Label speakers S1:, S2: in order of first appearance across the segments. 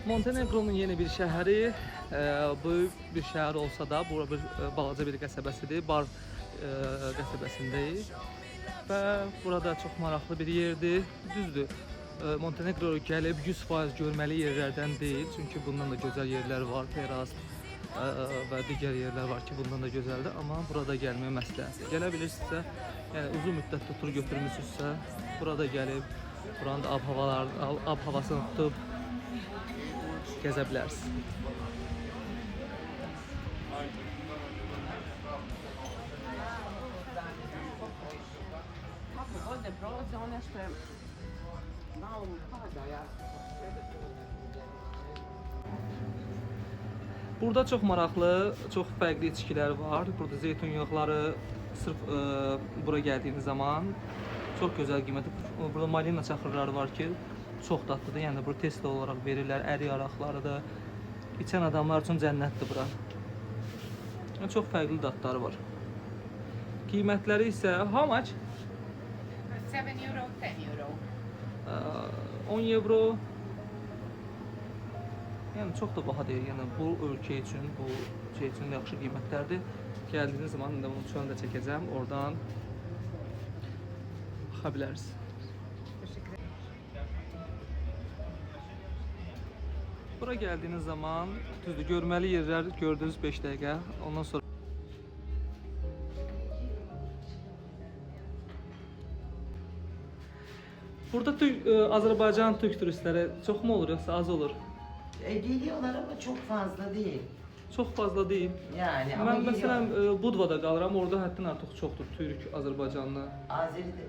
S1: Montenegronun yeni bir şəhəri, böyük bir şəhər olsa da, bura bir balaca bir qəsəbəsidir, Bar qəsəbəsindəyik və burada çox maraqlı bir yerdir. Düzdür, Montenegro gəlib 100% görməli yerlərdən deyil, çünki bundan da gözəl yerlər var, Teras və digər yerlər var ki, bundan da gözəldir, amma burada gəlməyə məsləhətdir. Gələ bilirsinizsə, yəni uzun müddətli tur götürmüsünüzsə, burada gəlib, buranın da ab-havasını tutub gəzə bilərsiniz. Burada çox maraqlı, çox fərqli içkilər var. Burada zeytun yağları sırf bura gəldiyiniz zaman çox gözəl qiymətli. Burada malina çaxırları var ki, çox dadlıdır. Yəni burada test olaraq verirlər, ərik araqlarıdır. İçən adamlar üçün cənnətdir bura. Çox fərqli dadları var. Qiymətləri isə how much?
S2: 7 euro, 10 euro.
S1: 10 euro. Yəni çox da baha deyil. Yəni bu ölkə üçün, bu şey üçün yaxşı qiymətlərdir. Gəldiyiniz zaman indi bunu şu anda çəkəcəm. Oradan baxa bilərsiniz. Bura gəldiyiniz zaman düzdür, görməli yerlər gördünüz 5 dəqiqə. Ondan sonra burada Azərbaycan Türk turistləri çox mu olur yoxsa az olur?
S3: Geliyorlar ama çok fazla değil.
S1: Çox fazla deyil.
S3: Yani ama
S1: Mən məsələn
S3: geliyor.
S1: Budvada qalıram, orada həddən artıq çoxdur Türk, Azərbaycanlı.
S3: Azeri'de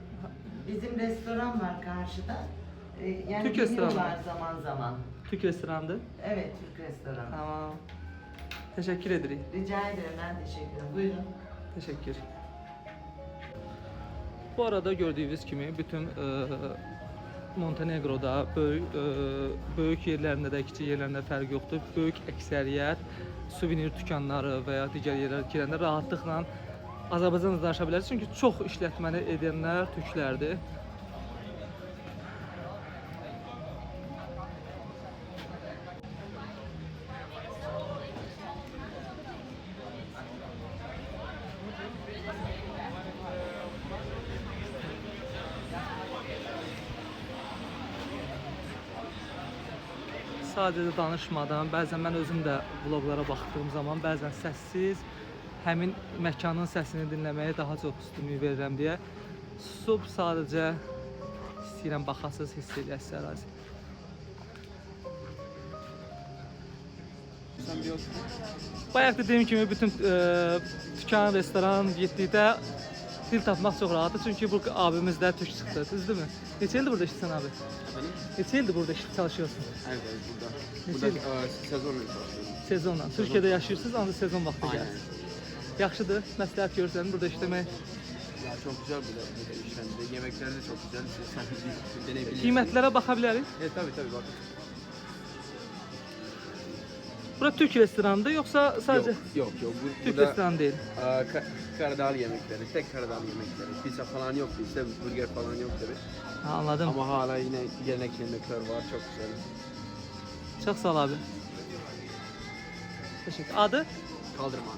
S3: bizim restoran var karşıda. Yani
S1: Türk restoranı.
S3: geliyorlar zaman zaman.
S1: Türk restoranıdır.
S3: Evet, Türk restoranı.
S1: Tamam. Teşekkür edirik.
S3: Rica ederim, ben teşekkür ederim. Buyurun.
S1: Teşekkür. Bu arada gördüğünüz kimi bütün Montenegro'da böyük yerlərində də, kiçik yerlərində fərq yoxdur. Böyük əksəriyyət suvenir dükanları və ya digər yerlərə girəndə rahatlıqla Azərbaycanla danışa bilərsiniz. Çünki çox işlətməni edənlər türklərdir. Sadəcə danışmadan, bəzən mən özüm də vloqlara baxdığım zaman bəzən səssiz həmin məkanın səsini dinləməyə daha çox üstünlük verirəm deyə susub sadəcə istəyirəm baxasınız, hiss edəsiniz ərazi. Bayaq dediyim kimi bütün dükan, restoran getdikdə dil tapmaq çox rahatdır. Çünki bu abimiz də türk çıxdı, düzdürmü? Neçə ildir burada işləyirsən abi?
S4: Efendim?
S1: Neçə ildir burada çalışıyorsun?
S4: Evet, burada.
S1: Neçə il?
S4: Sezonla çalışıyorum.
S1: Sezonla. Türkiye'de yaşıyorsunuz, ancaq sezon vaxtı
S4: Aynen.
S1: gəlir. Yaxşıdır, məsləhət görürsən burada işləmək.
S4: Ya çok güzel burada işlendi. Yemekler de çok güzel. Sen bir deneyebilirsin.
S1: Qiymətlərə baxa bilərik.
S4: Evet, tabii bak.
S1: Bura Türk restoranıdır, yoxsa sadəcə
S4: Yok.
S1: Türk
S4: Burada
S1: restoranı deyil?
S4: Karadağ yemekleri, tek Karadağ yemekleri. Pizza falan yok bizde, burger falan yok tabii.
S1: Ha, anladım.
S4: Ama hala yine gelenek yemekler var, çok güzel.
S1: Çox sağ ol abi. Teşekkür. Adı?
S4: Kaldırma.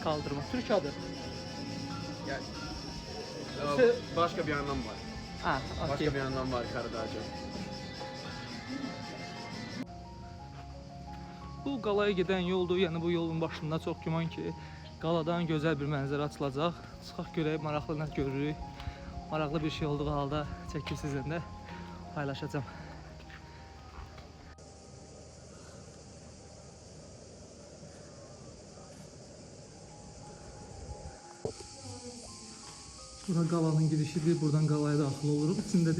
S1: Kaldırma. Türk adı.
S4: Gel.
S1: Se-
S4: Başka bir anlam var.
S1: Ha, okey.
S4: Başka bir anlam var Karadağ'ca.
S1: Bu qalaya gedən yoldur, yəni bu yolun başında çox güman ki, qaladan gözəl bir mənzərə açılacaq. Çıxaq görək, maraqlı nə görürük. Maraqlı bir şey olduğu halda çəkib sizinlə paylaşacağım. Bura qalanın girişidir, buradan qalaya daxil oluruq. İçində